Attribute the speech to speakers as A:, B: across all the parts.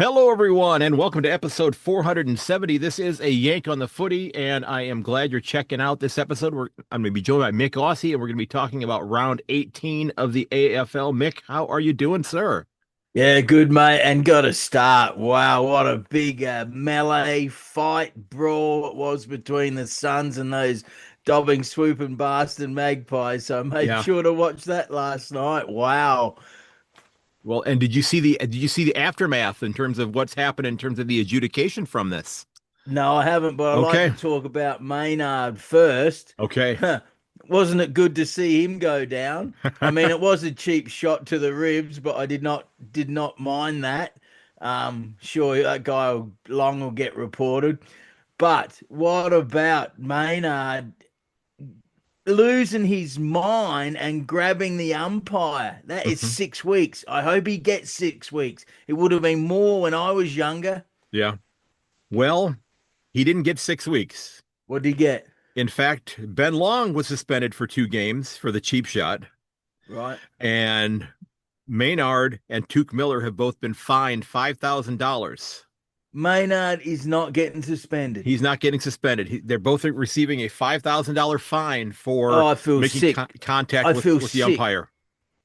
A: Hello, everyone, and welcome to episode 470. This is a Yank on the Footy, and I am glad you're checking out this episode. I'm going to be joined by Myk Aussie, and we're going to be talking about round 18 of the AFL. Myk, how are you doing, sir?
B: Yeah, good mate, and got to start. Wow, what a big melee fight brawl it was between the Suns and those dobbing, swooping bastard Magpies. So I made
A: Yeah.
B: sure to watch that last night. Wow.
A: Well, and did you see the aftermath in terms of what's happened in terms of the adjudication from this?
B: No, I haven't, but I'd like
A: Okay.
B: to talk about Maynard first.
A: Okay.
B: Wasn't it good to see him go down? I mean, it was a cheap shot to the ribs, but I did not mind that. Sure, that Long will get reported. But what about Maynard losing his mind and grabbing the umpire? That is
A: Mhm.
B: 6 weeks. I hope he gets 6 weeks. It would have been more when I was younger.
A: Yeah. Well, he didn't get 6 weeks.
B: What did he get?
A: In fact, Ben Long was suspended for 2 games for the cheap shot,
B: Right.
A: and Maynard and Tuke Miller have both been fined $5,000.
B: Maynard is not getting suspended.
A: He's not getting suspended. They're both receiving a $5,000 fine
B: Oh,
A: for
B: I feel
A: making
B: sick.
A: contact
B: I
A: with
B: feel
A: the
B: sick.
A: umpire.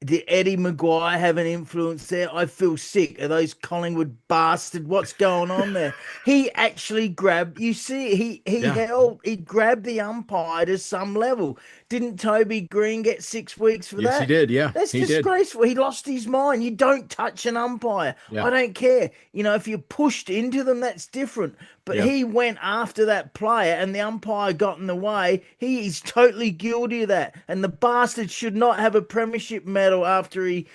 B: Did Eddie Maguire have an influence there? I feel sick. Are those Collingwood bastard? What's going on there? He actually grabbed. You see,
A: Yeah.
B: he grabbed the umpire to some level. Didn't Toby Green get 6 weeks for
A: Yes, he
B: that?
A: did. Yeah,
B: That's
A: he did.
B: disgraceful. He lost his mind. You don't touch an umpire.
A: Yeah.
B: I don't care. If you're pushed into them, that's different. But
A: Yeah.
B: he went after that player and the umpire got in the way. He is totally guilty of that. And the bastard should not have a premiership medal after he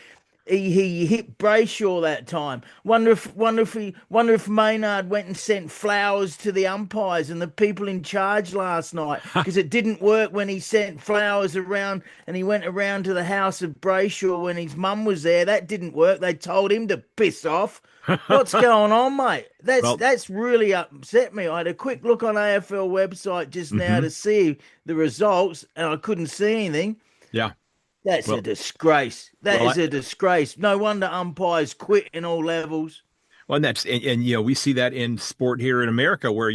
B: hit Brayshaw that time. Wonder if Maynard went and sent flowers to the umpires and the people in charge last night because it didn't work when he sent flowers around and he went around to the house of Brayshaw when his mum was there. That didn't work. They told him to piss off. What's going on, mate? That's
A: Well,
B: that's really upset me. I had a quick look on AFL website just now
A: hmm
B: to see the results, and I couldn't see anything.
A: yeah.
B: That's a
A: Well,
B: disgrace. That
A: well,
B: is a disgrace. No wonder umpires quit in all levels.
A: and we see that in sport here in America, where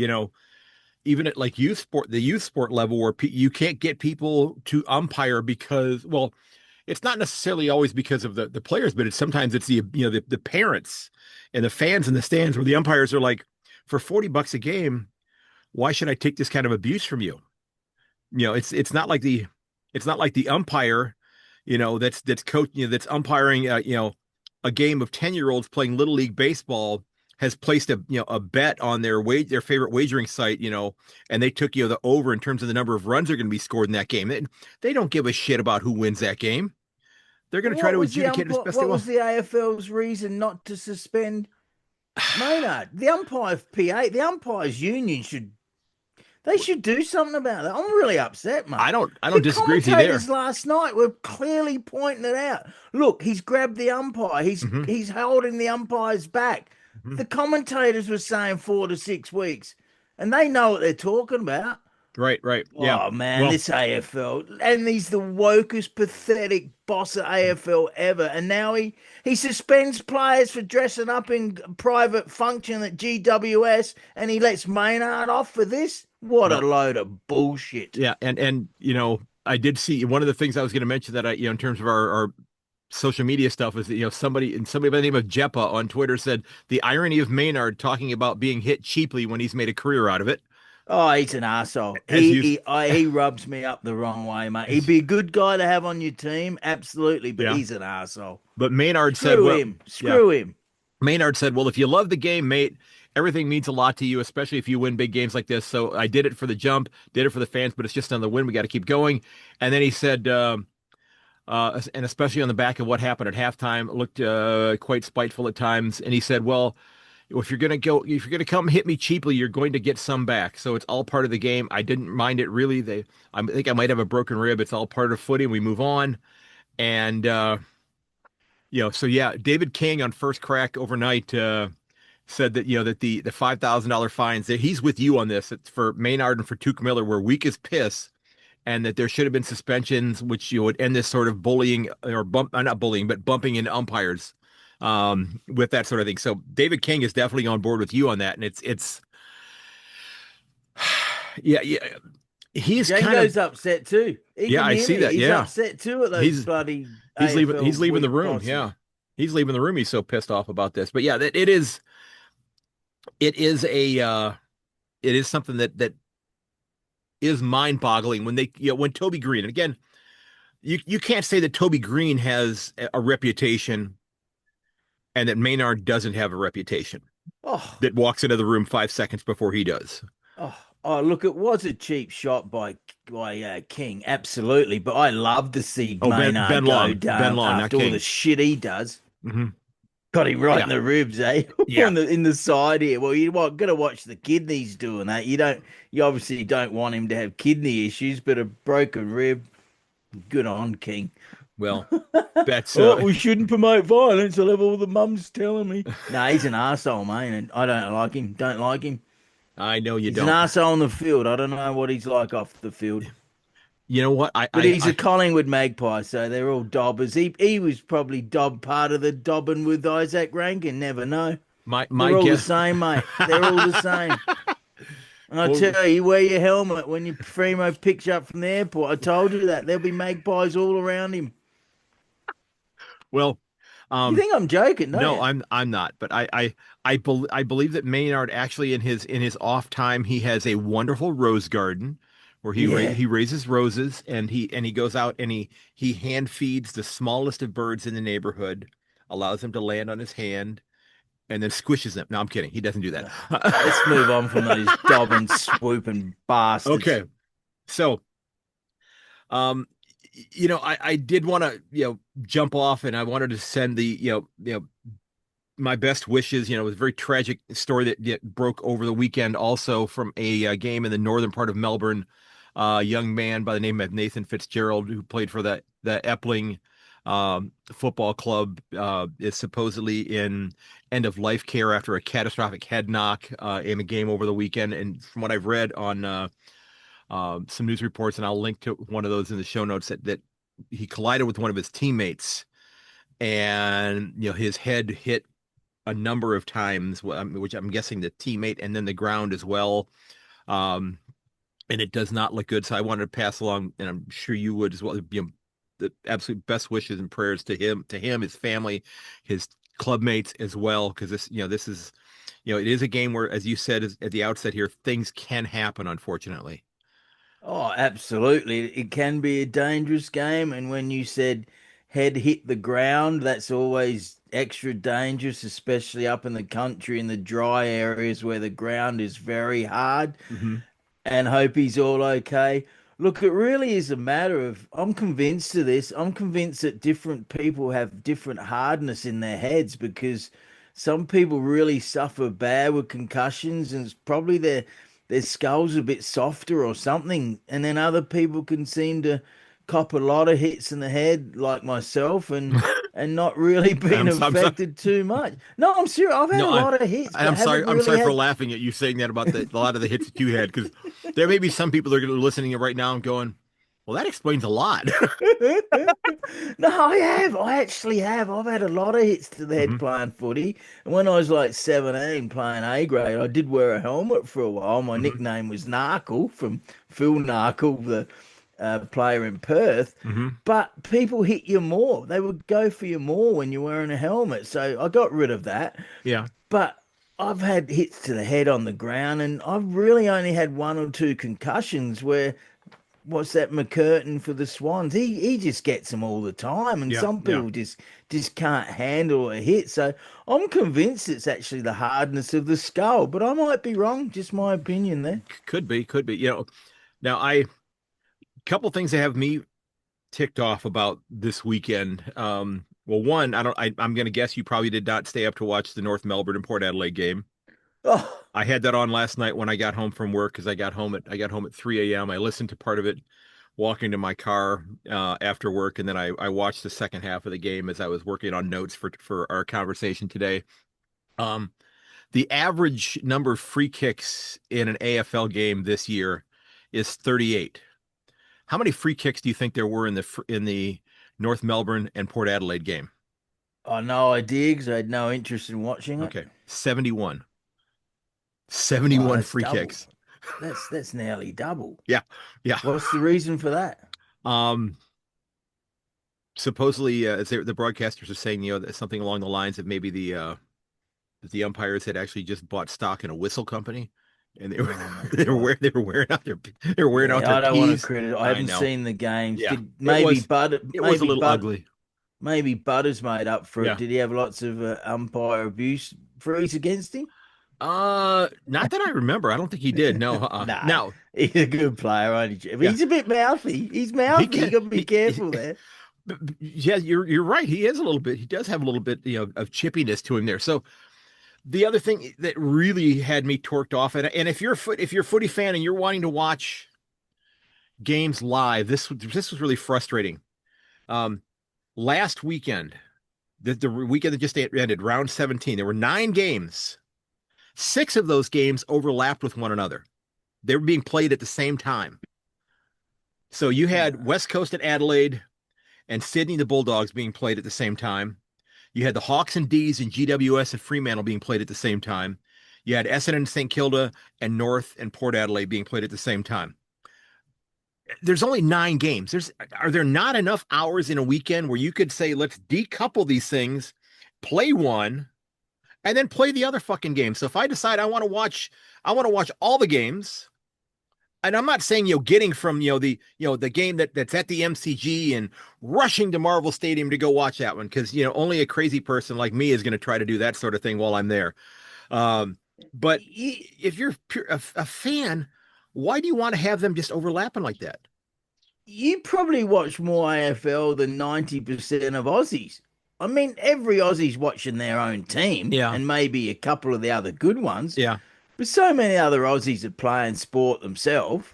A: even at like youth sport, the youth sport level, where you can't get people to umpire because, well, it's not necessarily always because of the players, but sometimes it's the parents and the fans in the stands where the umpires are like, for $40 a game, why should I take this kind of abuse from you? It's not like the umpire, that's coach, that's umpiring, a game of 10-year-olds playing little league baseball has placed a bet on their favorite wagering site, and they took the over in terms of the number of runs that are going to be scored in that game. They don't give a shit about who wins that game. They're going to try
B: What
A: to
B: was the
A: adjudicate it as
B: umpire?
A: best they
B: What
A: will.
B: was the AFL's reason not to suspend Maynard? The umpire PA, the umpires union should do something about that. I'm really upset,
A: I
B: mate.
A: don't I
B: The
A: don't disagree with you there.
B: commentators last night were clearly pointing it out. Look, he's grabbed the umpire. He's
A: hmm
B: he's holding the umpire's back.
A: hmm
B: The commentators were saying 4 to 6 weeks, and they know what they're talking about.
A: Right, right. Yeah.
B: Oh man,
A: Well,
B: this AFL, and he's the wokest, pathetic boss at AFL ever. And now he suspends players for dressing up in private function at GWS, and he lets Maynard off for this. What a
A: well,
B: load of bullshit!
A: yeah, and I did see one of the things I was going to mention that in terms of our social media stuff is that somebody by the name of Jeppa on Twitter said the irony of Maynard talking about being hit cheaply when he's made a career out of it.
B: Oh, he's an asshole.
A: As
B: He
A: you,
B: he he rubs me up the wrong way, mate. He'd be a good guy to have on your team, absolutely, but
A: yeah.
B: he's an asshole.
A: But Maynard said,
B: Screw
A: well,
B: him.
A: yeah.
B: Screw him.
A: Maynard said, well, if you love the game, mate, everything means a lot to you, especially if you win big games like this. So I did it for the jump, did it for the fans, but it's just on the win. We got to keep going. And then he said, and especially on the back of what happened at halftime, it looked quite spiteful at times. And he said, well, if you're gonna come hit me cheaply, you're going to get some back. So it's all part of the game. I didn't mind it really. I think I might have a broken rib. It's all part of footy. And we move on. And so yeah, David King on First Crack overnight said that that the $5,000 fines that he's with you on this. It's for Maynard and for Tuke Miller were weak as piss, and that there should have been suspensions, which would end this sort of bullying or not bullying, but bumping into umpires with that sort of thing. So David King is definitely on board with you on that, and it's yeah, yeah. He's kind of
B: Django's upset too. He
A: yeah,
B: can
A: I
B: hear
A: see
B: me.
A: that.
B: He's
A: Yeah,
B: upset too at those
A: he's
B: bloody
A: he's
B: AFL
A: leaving the
B: week
A: room.
B: bosses.
A: Yeah, he's leaving the room. He's so pissed off about this. But yeah, that it is a it is something that is mind-boggling when they when Toby Green, and again, you can't say that Toby Green has a reputation and that Maynard doesn't have a reputation
B: Oh,
A: that walks into the room 5 seconds before he does.
B: oh, look, it was a cheap shot by King, absolutely. But I love to see
A: Oh,
B: Maynard go
A: Ben
B: down
A: Long, not
B: after all the
A: King.
B: shit he does.
A: Hmm.
B: Got him right in
A: Yeah,
B: the ribs, eh?
A: yeah.
B: In the side here. Well, you what? Got to watch the kidneys doing that. You obviously don't want him to have kidney issues, but a broken rib. Good on King.
A: Well, that's
B: Oh, we shouldn't promote violence. I'll have all the mums telling me. No, he's an arsehole, mate, and I don't like him. Don't like him.
A: I know you
B: He's an
A: don't.
B: arsehole on the field. I don't know what he's like off the field.
A: You know what?
B: But he's a Collingwood Magpie, so they're all dobbers. He was probably part of the dobbing with Isaac Rankin. Never know.
A: my
B: They're all the
A: guess.
B: same, mate. They're all the same. And I
A: Well,
B: tell you, wear your helmet when you Fremo picks you up from the airport. I told you that. There'll be magpies all around him.
A: well,
B: You
A: um,
B: think I'm joking, don't
A: no,
B: you?
A: I'm not. But I believe that Maynard actually in his off time he has a wonderful rose garden where
B: Yeah.
A: he raises roses and he goes out and he hand feeds the smallest of birds in the neighborhood, allows them to land on his hand, and then squishes them. No, I'm kidding. He doesn't do that.
B: Let's move on from those dobbing, swooping bastards.
A: Okay. So, um, I did want to, jump off and I wanted to send the, my best wishes. It was a very tragic story that broke over the weekend also from a game in the northern part of Melbourne. A young man by the name of Nathan Fitzgerald, who played for the Eppling football club, is supposedly in end of life care after a catastrophic head knock in a game over the weekend. And from what I've read on some news reports, and I'll link to one of those in the show notes, that he collided with one of his teammates, and his head hit a number of times, which I'm guessing the teammate and then the ground as well. Um, and it does not look good. So I wanted to pass along, and I'm sure you would as well, the absolute best wishes and prayers to him, his family, his clubmates as well, because this is, it is a game where, as you said at the outset here, things can happen, unfortunately.
B: Oh, absolutely. It can be a dangerous game. And when you said head hit the ground, that's always extra dangerous, especially up in the country in the dry areas where the ground is very hard.
A: Hmm.
B: And hope he's all okay. Look, it really is a matter of, I'm convinced of this. I'm convinced that different people have different hardness in their heads because some people really suffer bad with concussions and it's probably their skull's a bit softer or something. And then other people can seem to cop a lot of hits in the head, like myself, and not really being
A: I'm sorry.
B: affected too much. No, I'm serious. I've had
A: No,
B: a lot of hits, but
A: I'm sorry.
B: haven't
A: I'm
B: really
A: sorry for
B: had.
A: laughing at you saying that about a lot of the hits that you had, because there may be some people that are listening right now and going, "Well, that explains a lot."
B: No, I have. I actually have. I've had a lot of hits to the head
A: Hmm.
B: playing footy. And when I was like 17 playing A grade, I did wear a helmet for a while. My
A: Hmm.
B: nickname was Narkle from Phil Narkle, the player in Perth.
A: Hmm.
B: But people hit you more. They would go for you more when you're wearing a helmet. So I got rid of that.
A: Yeah.
B: But I've had hits to the head on the ground, and I've really only had one or two concussions where what's that McCurtain for the Swans? He just gets them all the time, and
A: Yeah.
B: some
A: Yeah.
B: people just can't handle a hit. So I'm convinced it's actually the hardness of the skull, but I might be wrong. Just my opinion there.
A: Could be. Could be. Now I couple things that have me ticked off about this weekend. Well, one, I'm going to guess you probably did not stay up to watch the North Melbourne and Port Adelaide game.
B: Oh,
A: I had that on last night when I got home from work because I got home at 3 a.m. I listened to part of it walking to my car after work, and then I watched the second half of the game as I was working on notes for our conversation today. Um, the average number of free kicks in an AFL game this year is 38. How many free kicks do you think there were in the North Melbourne and Port Adelaide game?
B: I know I did because I had no interest in watching it.
A: Okay, 71.
B: Wow,
A: 71
B: that's
A: free
B: double.
A: kicks.
B: That's nearly double.
A: Yeah, yeah.
B: What's the reason for that?
A: Um, Supposedly, the broadcasters are saying, that something along the lines of maybe that the umpires had actually just bought stock in a whistle company, and they were
B: Oh my God.
A: they were wearing out
B: Yeah,
A: their
B: I don't want to
A: keys.
B: credit. I
A: I
B: haven't
A: know.
B: seen the games.
A: Yeah,
B: Did
A: it
B: maybe
A: was
B: Butter,
A: it was a little
B: But
A: ugly.
B: maybe Butters made up for it.
A: Yeah.
B: Did he have lots of umpire abuse freeze against him?
A: Not that I remember. I don't think he did. No.
B: No,
A: Now,
B: he's a good player, ain't he? But
A: yeah,
B: he's a bit mouthy. He's
A: he
B: mouthy. You
A: can.
B: got to be careful there.
A: Yeah, you're right. He is a little bit. He does have a little bit, of chippiness to him there. So the other thing that really had me torqued off, and if you're a footy fan and you're wanting to watch games live, this was really frustrating. Um, Last weekend, the weekend that just ended, round 17, there were 9 games. 6 of those games overlapped with one another. They were being played at the same time. So you had West Coast at Adelaide and Sydney the Bulldogs being played at the same time. You had the Hawks and D's and GWS and Fremantle being played at the same time. You had Essendon and St Kilda and North and Port Adelaide being played at the same time. There's only 9 games. Are there not enough hours in a weekend where you could say, let's decouple these things, play one, and then play the other fucking game? So if I decide I want to watch all the games, and I'm not saying, getting from, the game that's at the MCG and rushing to Marvel Stadium to go watch that one, because only a crazy person like me is going to try to do that sort of thing while I'm there. Um, but if you're a fan, why do you want to have them just overlapping like that?
B: You probably watch more AFL than 90% of Aussies. I mean, every Aussie's watching their own team
A: Yeah,
B: and maybe a couple of the other good ones,
A: yeah.
B: but so many other Aussies are playing sport themselves,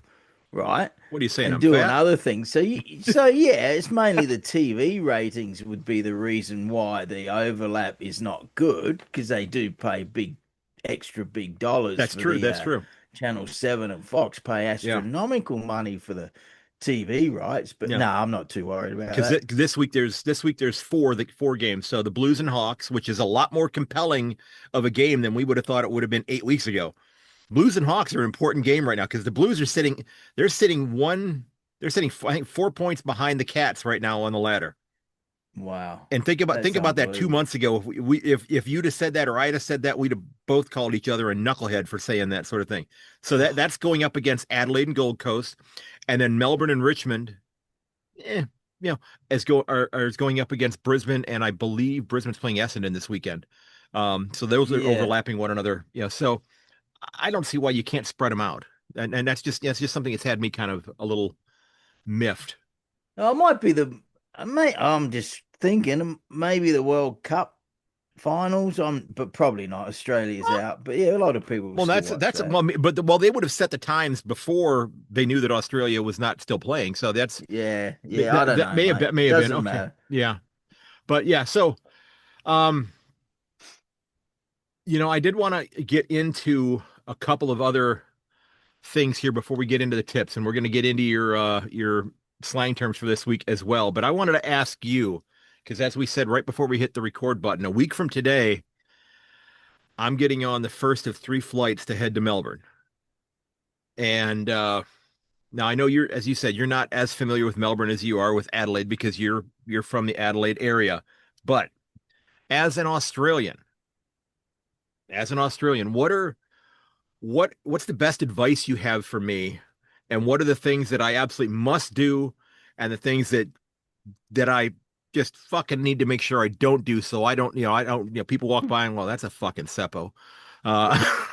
B: right?
A: What are you saying?
B: And
A: I'm
B: doing
A: fat?
B: other things. So yeah, it's mainly the TV ratings would be the reason why the overlap is not good because they do pay extra big dollars
A: That's
B: for
A: true.
B: the
A: That's true.
B: Channel 7 and Fox pay
A: Yeah,
B: astronomical money for the TV rights. But
A: yeah.
B: no, I'm not too worried about
A: Because
B: that.
A: this week there's four games. So the Blues and Hawks, which is a lot more compelling of a game than we would have thought it would have been 8 weeks ago. Blues and Hawks are an important game right now because the Blues are sitting I think 4 points behind the Cats right now on the ladder.
B: Wow,
A: And think
B: that's
A: about that two
B: unbelievable.
A: months ago. If you'd have said that or I'd have said that, we'd have both called each other a knucklehead for saying that sort of thing. So that's going up against Adelaide and Gold Coast, and then Melbourne and Richmond. Eh, you know, is going up against Brisbane, and I believe Brisbane's playing Essendon this weekend. So those are
B: Yeah.
A: overlapping one another. So I don't see why you can't spread them out, and that's just something that's had me kind of a little miffed.
B: Oh, it might be I'm just thinking maybe the World Cup finals on, but probably not. Australia's out, but yeah, a lot of people will
A: Well,
B: still
A: that's
B: watch
A: that's
B: that.
A: well, they would have set the times before they knew that Australia was not still playing. So
B: Yeah, yeah, I don't
A: that
B: know, mate.
A: may have been
B: Doesn't
A: okay.
B: matter.
A: Yeah, but yeah. So um, I did want to get into a couple of other things here before we get into the tips, and we're going to get into your slang terms for this week as well. But I wanted to ask you because, as we said right before we hit the record button, a week from today, I'm getting on the first of 3 flights to head to Melbourne, and now I know as you said, you're not as familiar with Melbourne as you are with Adelaide because you're from the Adelaide area. But as an Australian, what's the best advice you have for me? And what are the things that I absolutely must do and the things that I just fucking need to make sure I don't do so I don't, people walk by and, well, that's a fucking seppo. Uh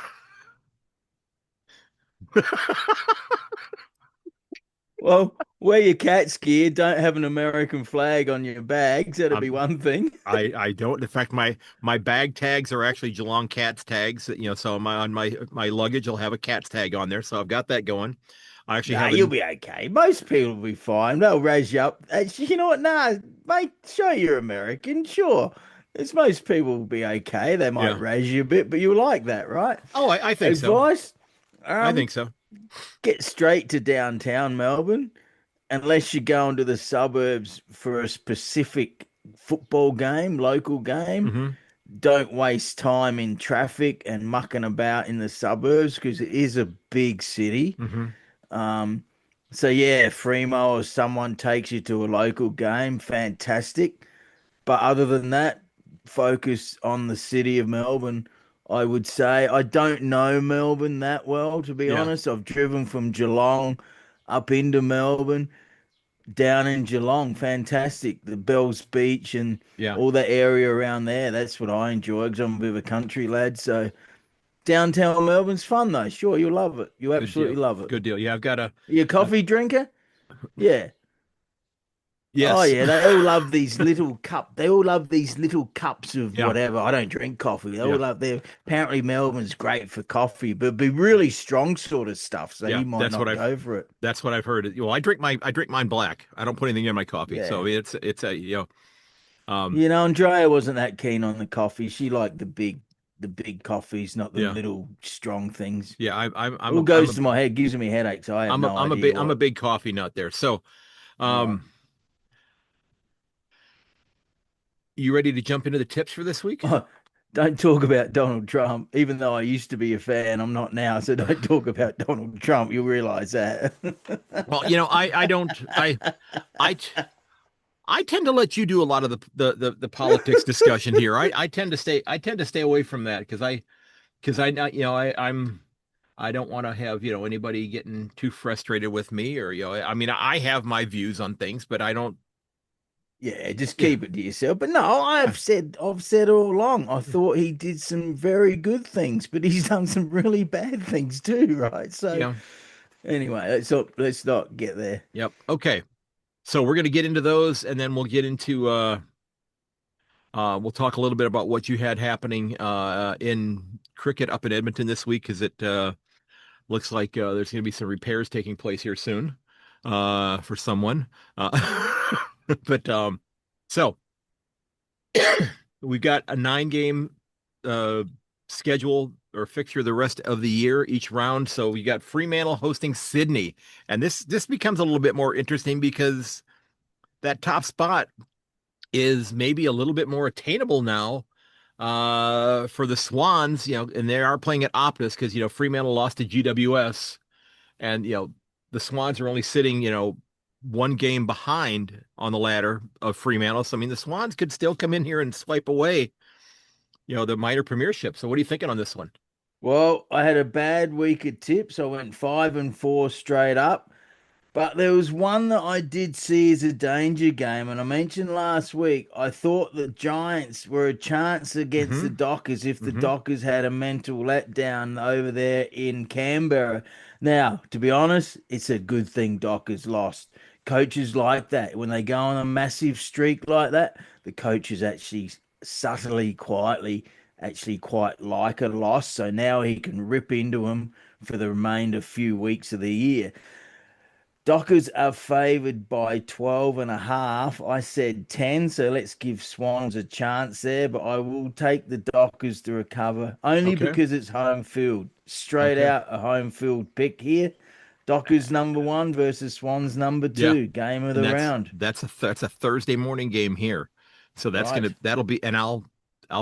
B: Well, wear your cat's gear. Don't have an American flag on your bags. That'd be
A: I'm
B: one thing.
A: I don't. In fact, my bag tags are actually Geelong Cats tags. So on my luggage, I'll have a Cats tag on there. So I've got that going. I actually
B: Nah,
A: have
B: you'll
A: a
B: be okay. Most people will be fine. They'll raise you up. You know what? Nah, mate, show you're American. Sure. It's most people will be okay. They might
A: yeah.
B: raise you a bit, but you like that, right?
A: Oh, I think so.
B: Advice?
A: I think
B: Um,
A: so.
B: get straight to downtown Melbourne, unless you're going to the suburbs for a specific football game, local game.
A: Hmm.
B: Don't waste time in traffic and mucking about in the suburbs because it is a big city.
A: Hmm.
B: Um, so yeah, Fremo or someone takes you to a local game, fantastic. But other than that, focus on the city of Melbourne. I would say I don't know Melbourne that well, to be
A: Yeah.
B: honest. I've driven from Geelong up into Melbourne, down in Geelong. Fantastic. The Bells Beach and
A: Yeah.
B: all that area around there. That's what I enjoy because I'm a bit of a country lad. So downtown Melbourne's fun though. Sure, you'll love it. You
A: Good deal.
B: absolutely love it.
A: Good deal. Yeah, I've got a.
B: You a
A: Uh,
B: coffee drinker? Yeah. Oh
A: yes.
B: yeah, they all love these little cup. They all love these little cups of
A: Yeah.
B: whatever. I don't drink coffee. They all
A: Yeah.
B: love their. Apparently Melbourne's great for coffee, but be really strong sort of stuff. So
A: Yeah.
B: you might not go for it.
A: That's what I've heard. Well, I drink mine black. I don't put anything in my coffee. So
B: Yeah.
A: it's a, um,
B: You know, Andrea wasn't that keen on the coffee. She liked the big coffees, not the
A: yeah.
B: little strong things.
A: Yeah.
B: All goes to my head, gives me headaches. I have no idea
A: I'm a
B: what.
A: big coffee nut there. So,
B: Right.
A: um, you ready to jump into the tips for this week?
B: Oh, don't talk about Donald Trump, even though I used to be a fan. I'm not now, so don't talk about Donald Trump. You'll realize that.
A: Well, I don't, I, t- I tend to let you do a lot of the politics discussion here. I tend to stay away from that because I not, I don't want to have, anybody getting too frustrated with me or, I mean, I have my views on things, but I don't,
B: Yeah, just
A: yeah,
B: keep it to yourself. But no, I've said all along. I thought he did some very good things, but he's done some really bad things too, right? So
A: yeah,
B: anyway, let's not get there.
A: yep. Okay. So we're going to get into those and then we'll get into, we'll talk a little bit about what you had happening, in cricket up in Edmonton this week because it, looks like there's going to be some repairs taking place here soon for someone. But so we've got a 9 game uh, schedule or fixture the rest of the year each round. So we got Fremantle hosting Sydney, and this becomes a little bit more interesting because that top spot is maybe a little bit more attainable now for the Swans, and they are playing at Optus because Fremantle lost to GWS. And the Swans are only sitting, 1 game behind on the ladder of Fremantle. So I mean, the Swans could still come in here and swipe away, the minor premiership. So what are you thinking on this one?
B: Well, I had a bad week of tips. I went 5-4 straight up. But there was one that I did see as a danger game, and I mentioned last week. I thought the Giants were a chance against the
A: Mm-hmm.
B: Dockers if the
A: Mm-hmm.
B: Dockers had a mental letdown over there in Canberra. Now, to be honest, it's a good thing Dockers lost. Coaches like that. When they go on a massive streak like that, the coaches actually subtly, quietly, actually quite like a loss. So now he can rip into them for the remainder few weeks of the year. Dockers are favoured by 12 and a half. I said 10, so let's give Swans a chance there, but I will take the Dockers to recover only
A: Okay.
B: because it's home field. Straight
A: Okay.
B: out a home field pick here. Dockers number one versus Swans number
A: Yeah.
B: two. Game of
A: And
B: the round.
A: that's a Thursday morning game here. So
B: Right.
A: that'll be, and I'll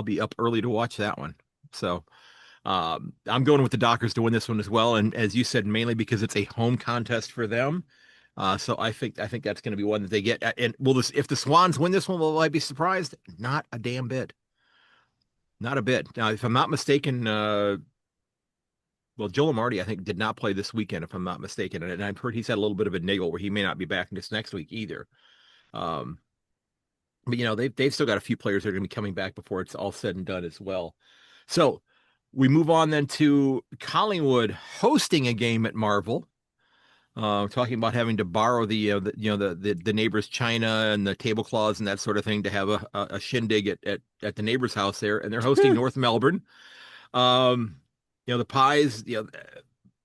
A: be up early to watch that one. So I'm going with the Dockers to win this one as well. And as you said, mainly because it's a home contest for them. So I think that's going to be one that they get. And will this if the Swans win this one, will I be surprised? Not a damn bit. Not a bit. Now, if I'm not mistaken, well, Joel Marty, I think, did not play this weekend, if I'm not mistaken. And I've heard he's had a little bit of a niggle where he may not be back this next week either. Um, but they've still got a few players that are going to be coming back before it's all said and done as well. So we move on then to Collingwood hosting a game at Marvel. Talking about having to borrow the neighbor's china and the tablecloths and that sort of thing to have a shindig at the neighbor's house there, and they're hosting North Melbourne. Um, the Pies,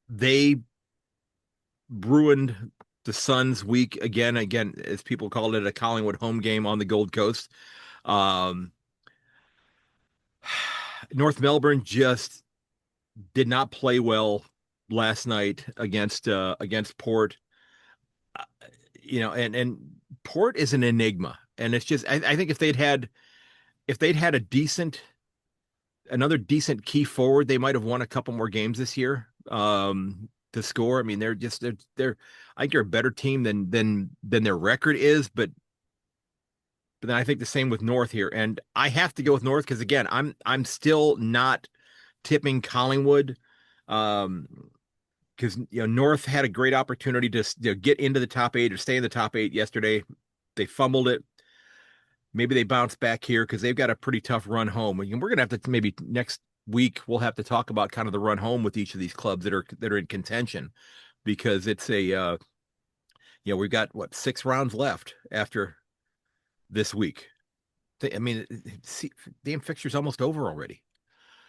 A: they ruined the Suns' week again, as people called it, a Collingwood home game on the Gold Coast. Um, North Melbourne just did not play well last night against Port. uh, and Port is an enigma. And it's just I think if they'd had another decent key forward, they might have won a couple more games this year. To score. I mean, they're I think they're a better team than their record is, but then I think the same with North here. And I have to go with North because again, I'm still not tipping Collingwood. Um, because North had a great opportunity to get into the top eight or stay in the top eight yesterday. They fumbled it. Maybe they bounce back here because they've got a pretty tough run home. And we're gonna have to maybe next week we'll have to talk about kind of the run home with each of these clubs that are in contention because it's we've got what 6 rounds left after this week. I mean, damn fixture's almost over already.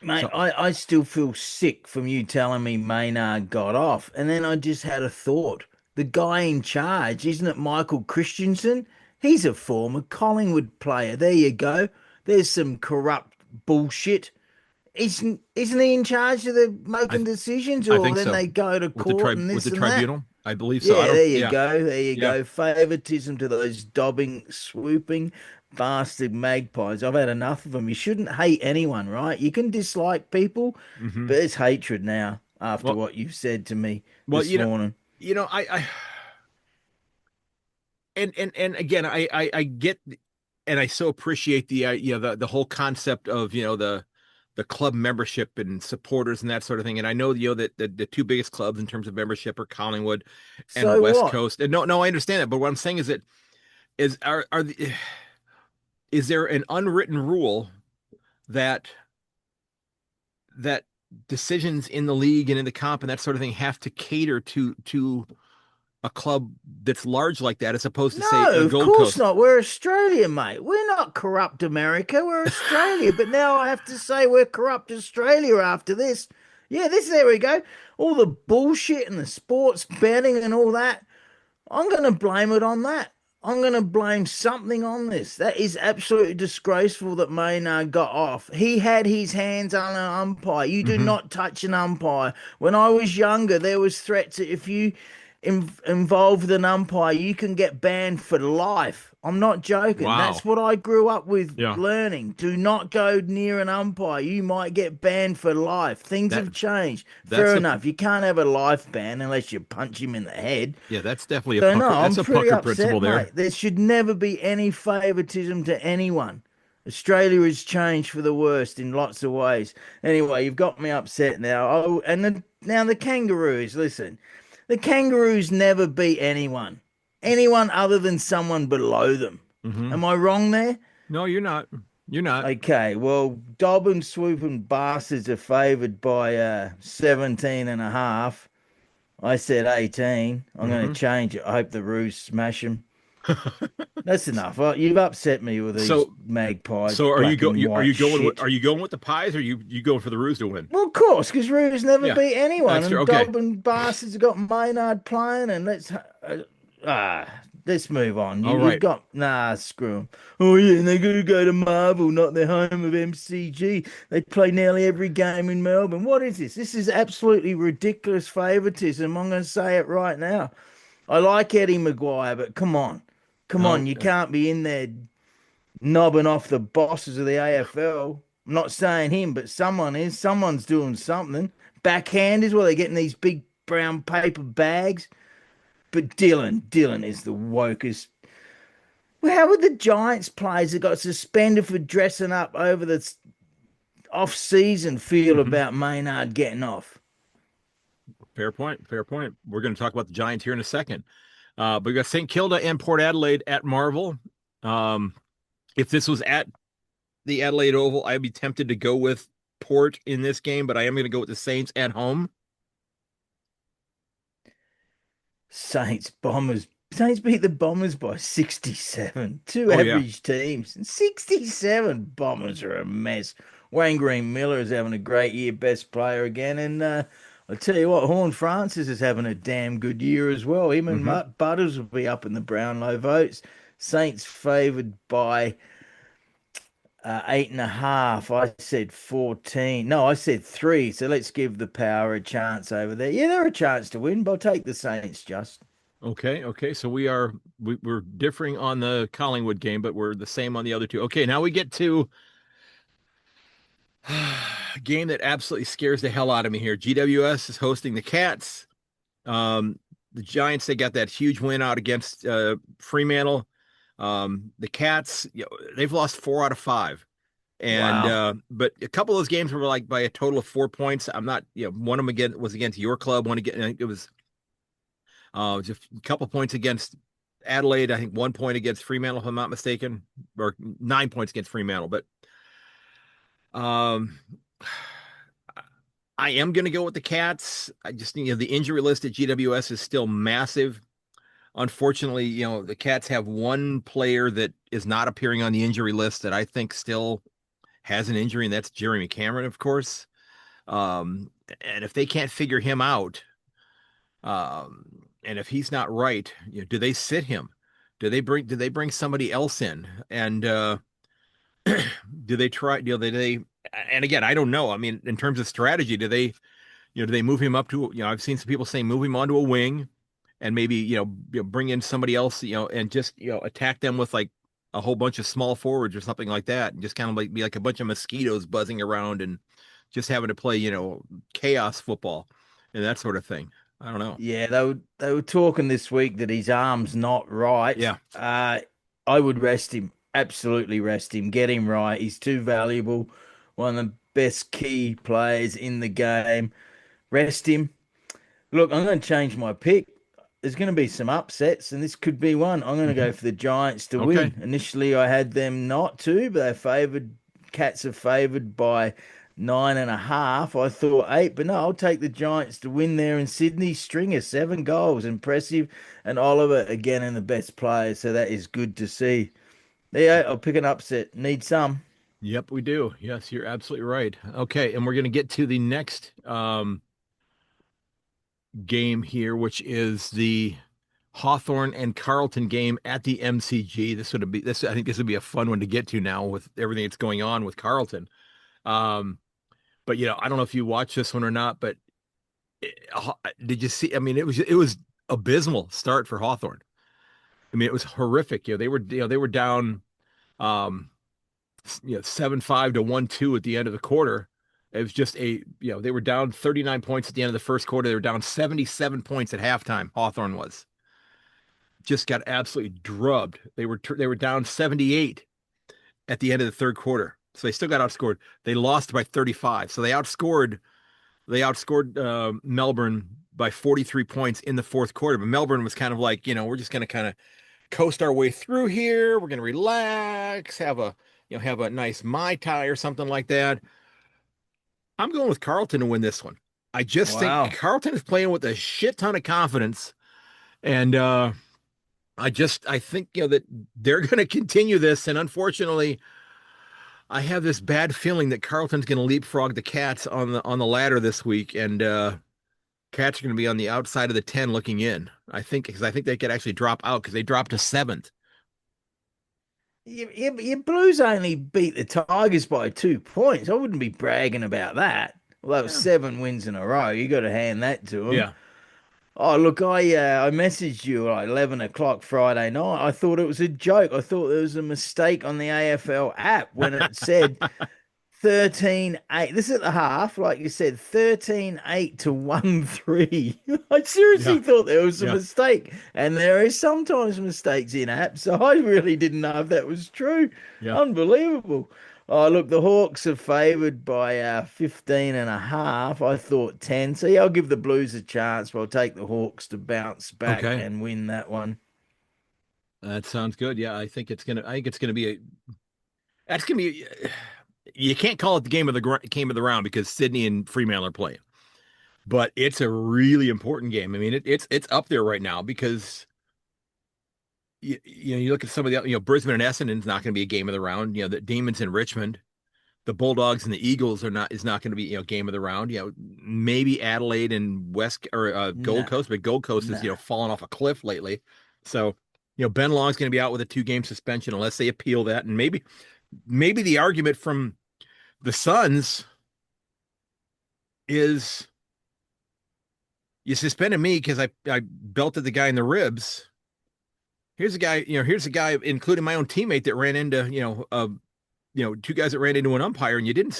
B: Mate,
A: So
B: I still feel sick from you telling me Maynard got off. And then I just had a thought. The guy in charge, isn't it Michael Christensen? He's a former Collingwood player. There you go. There's some corrupt bullshit. Isn't he in charge of the
A: I
B: making decisions,
A: I
B: or
A: think
B: then
A: so
B: they go to
A: with the
B: court and
A: with
B: this
A: the
B: and that?
A: tribunal. I believe so. I
B: Yeah,
A: don't.
B: there you
A: Yeah,
B: go. There you
A: yeah.
B: go. Favoritism to those dobbing, swooping bastard magpies. I've had enough of them. You shouldn't hate anyone, right? You can dislike people,
A: Hmm.
B: but it's hatred now after
A: Well,
B: what you've said to me
A: well,
B: this morning.
A: I and again, I get and I so appreciate the whole concept of the club membership and supporters and that sort of thing. And I know that the two biggest clubs in terms of membership are Collingwood and the
B: So
A: West
B: what?
A: Coast. And no, I understand that. But what I'm saying is that is there an unwritten rule that that decisions in the league and in the comp and that sort of thing have to cater to a club that's large like that as opposed to say a
B: No, of
A: Gold
B: course
A: Coast?
B: not. We're Australia, mate. We're not corrupt America. We're Australia. But now I have to say we're corrupt Australia after this. Yeah, there we go. All the bullshit and the sports betting and all that. I'm going to blame it on that. I'm going to blame something on this. That is absolutely disgraceful that Maynard got off. He had his hands on an umpire. You do
A: Hmm.
B: not touch an umpire. When I was younger, there was threats that if you involved with an umpire, you can get banned for life. I'm not joking. That's
A: Wow.
B: what I grew up with
A: Yeah.
B: learning. Do not go near an umpire. You might get banned for life. Things
A: That
B: have changed.
A: that's
B: Fair
A: the
B: enough. You can't have a life ban unless you punch him in the head.
A: yeah, that's definitely a
B: So no,
A: pucker.
B: I'm
A: That's a
B: pretty
A: pucker principle
B: upset, mate.
A: there.
B: There should never be any favoritism to anyone. Australia has changed for the worst in lots of ways. Anyway, you've got me upset now. Oh, and now the Kangaroos. Listen, the Kangaroos never beat anyone other than someone below them.
A: Hmm.
B: Am I wrong there?
A: No, you're not. You're not.
B: Okay, well, Dob and Swoop and Bastards are favoured by 17 and a half. I said 18. I'm going to
A: Hmm.
B: change it. I hope the Roos smash them. That's enough. You've upset me with these
A: So
B: magpies,
A: so
B: black and
A: are
B: white
A: you going with
B: shit.
A: the pies or you going for the Roos to win?
B: Well, of course, because Roos never
A: Yeah,
B: beat anyone,
A: that's true.
B: and
A: Okay.
B: Dob and Bastards have got Maynard playing, and ah, let's move on.
A: All
B: You've
A: right.
B: got screw them. Oh yeah, and they're going to go to Marvel, not the home of MCG. They play nearly every game in Melbourne. What is this? This is absolutely ridiculous favouritism. I'm going to say it right now. I like Eddie Maguire, but come on,
A: Oh,
B: you can't be in there knobbing off the bosses of the AFL. I'm not saying him, but someone is. Someone's doing something. Backhanders, well, they're getting these big brown paper bags. But Dylan is the wokest. Well, how would the Giants players that got suspended for dressing up over the off season feel
A: hmm.
B: about Maynard getting off?
A: Fair point. Fair point. We're going to talk about the Giants here in a second. But we got St. Kilda and Port Adelaide at Marvel. Um, if this was at the Adelaide Oval, I'd be tempted to go with Port in this game, but I am going to go with the Saints at home.
B: Saints beat the Bombers by 67. Two
A: Oh yeah.
B: average teams. And 67. Bombers are a mess. Wayne Green Miller is having a great year, best player again. And I tell you what, Horn Francis is having a damn good year as well. Him and
A: Hmm.
B: Mark Butters will be up in the Brownlow votes. Saints favoured by 8.5. I said 14. No, I said 3. So let's give the Power a chance over there. Yeah, they're a chance to win, but I'll take the Saints just.
A: Okay, okay. So we're differing on the Collingwood game, but we're the same on the other two. Okay, now we get to a game that absolutely scares the hell out of me here. GWS is hosting the Cats. Um, the Giants, they got that huge win out against Fremantle. The Cats, they've lost 4 out of 5. And
B: Wow.
A: but a couple of those games were like by a total of 4 points. I'm not, one of them again was against your club. One again, I think it was just a couple points against Adelaide. I think 1 point against Fremantle, if I'm not mistaken, or 9 points against Fremantle. But um, I am going to go with the Cats. I just, the injury list at GWS is still massive. Unfortunately, the Cats have one player that is not appearing on the injury list that I think still has an injury, and that's Jeremy Cameron, of course. And if they can't figure him out, and if he's not right, do they sit him? Do they bring somebody else in? And do they try, and again, I don't know. I mean, in terms of strategy, do they move him up to, I've seen some people saying move him onto a wing and maybe, bring in somebody else, and just, attack them with like a whole bunch of small forwards or something like that, and just kind of like be like a bunch of mosquitoes buzzing around and just having to play, chaos football and that sort of thing. I don't know.
B: Yeah, they were talking this week that his arm's not right.
A: Yeah.
B: I would rest him. Absolutely rest him. Get him right. He's too valuable. One of the best key players in the game. Rest him. Look, I'm going to change my pick. There's going to be some upsets, and this could be one. I'm going to go
A: Hmm.
B: for the Giants to
A: Okay.
B: win. Initially, I had them not to, but they're favoured. Cats are favoured by 9.5. I thought 8, but no, I'll take the Giants to win there in Sydney. Stringer, 7 goals, impressive, and Oliver again in the best players, so that is good to see. Yeah, I'll pick an upset. Need some.
A: Yep, we do. Yes, you're absolutely right. Okay, and we're going to get to the next game here, which is the Hawthorn and Carlton game at the MCG. I think this would be a fun one to get to now with everything that's going on with Carlton. Um, but I don't know if you watched this one or not, but did you see? I mean, it was abysmal start for Hawthorn. I mean, it was horrific. They were down 7-5 to 1-2 at the end of the quarter. It was just they were down 39 points at the end of the first quarter. They were down 77 points at halftime. Hawthorn was just got absolutely drubbed. They were down 78 at the end of the third quarter. So they still got outscored. They lost by 35. So they outscored Melbourne by 43 points in the fourth quarter. But Melbourne was kind of like, we're just going to kind of coast our way through here. We're going to relax, have a nice Mai Tai or something like that. I'm going with Carlton to win this one. I just think
B: Wow.
A: Carlton is playing with a shit ton of confidence, and I think that they're going to continue this. And unfortunately, I have this bad feeling that Carlton's going to leapfrog the Cats on the ladder this week, and Cats are going to be on the outside of the 10 looking in. I think they could actually drop out because they dropped to seventh.
B: Your Blues only beat the Tigers by 2 points. I wouldn't be bragging about that. Well, that was
A: Yeah.
B: 7 wins in a row. You got to hand that to them.
A: Yeah.
B: Oh, look, I messaged you at 11 o'clock Friday night. I thought it was a joke. I thought there was a mistake on the AFL app when it said 13-8. This is at the half, like you said, 13-8 to 1-3. I
A: Yeah.
B: seriously thought there was a
A: Yeah.
B: mistake. And there is sometimes mistakes in apps, so I really didn't know if that was true.
A: Yeah.
B: Unbelievable. Oh, look, the Hawks are favoured by 15.5. I thought 10. So, yeah, I'll give the Blues a chance, but I'll take the Hawks to bounce back
A: Okay.
B: and win that one.
A: That sounds good. Yeah, I think it's gonna be that's gonna be you can't call it the game of the round because Sydney and Fremantle are playing. But it's a really important game. I mean, it's up there right now because you look at some of the Brisbane and Essendon's not going to be a game of the round. The Demons in Richmond, the Bulldogs and the Eagles is not going to be game of the round. Maybe Adelaide and West or Gold
B: Nah,
A: Coast, but Gold Coast is
B: nah.
A: fallen off a cliff lately. So Ben Long's going to be out with a 2-game suspension unless they appeal that, and maybe the argument from the Suns is You suspended me because I belted the guy in the ribs. Here's a guy, including my own teammate, that ran into, two guys that ran into an umpire, and you didn't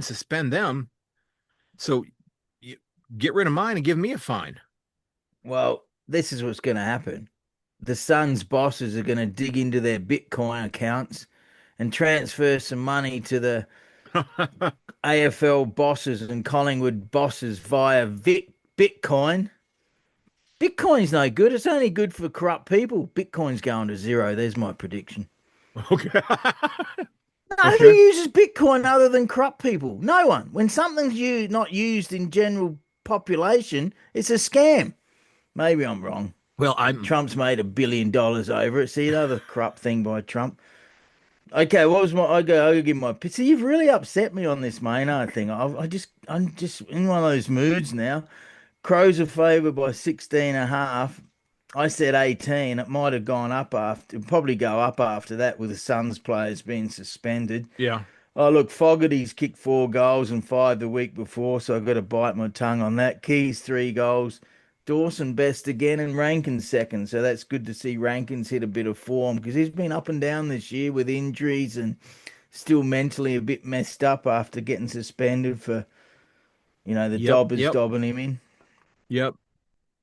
A: suspend them. So you get rid of mine and give me a fine.
B: Well, this is what's going to happen. The Suns bosses are going to dig into their Bitcoin accounts and transfer some money to the AFL bosses and Collingwood bosses via Bitcoin. Bitcoin's no good. It's only good for corrupt people. Bitcoin's going to zero. There's my prediction.
A: Okay.
B: No, who
A: Okay.
B: uses Bitcoin other than corrupt people? No one. When something's not used in general population, it's a scam. Maybe I'm wrong.
A: Well, I'm
B: Trump's made $1 billion over it. See another corrupt thing by Trump. Okay, what was my? I go give my. See, you've really upset me on this Maynard thing. I'm just in one of those moods now. Crows are favoured by 16 and a half. I said 18. It might have gone up after, it'll probably go up after that with the Suns players being suspended.
A: yeah.
B: Oh, look, Fogarty's kicked 4 goals and 5 the week before, so I've got to bite my tongue on that. Keys 3 goals. Dawson best again and Rankin second. So that's good to see Rankin's hit a bit of form because he's been up and down this year with injuries and still mentally a bit messed up after getting suspended for, the
A: Yep.
B: Dobbers
A: Yep.
B: dobbing him in.
A: Yep.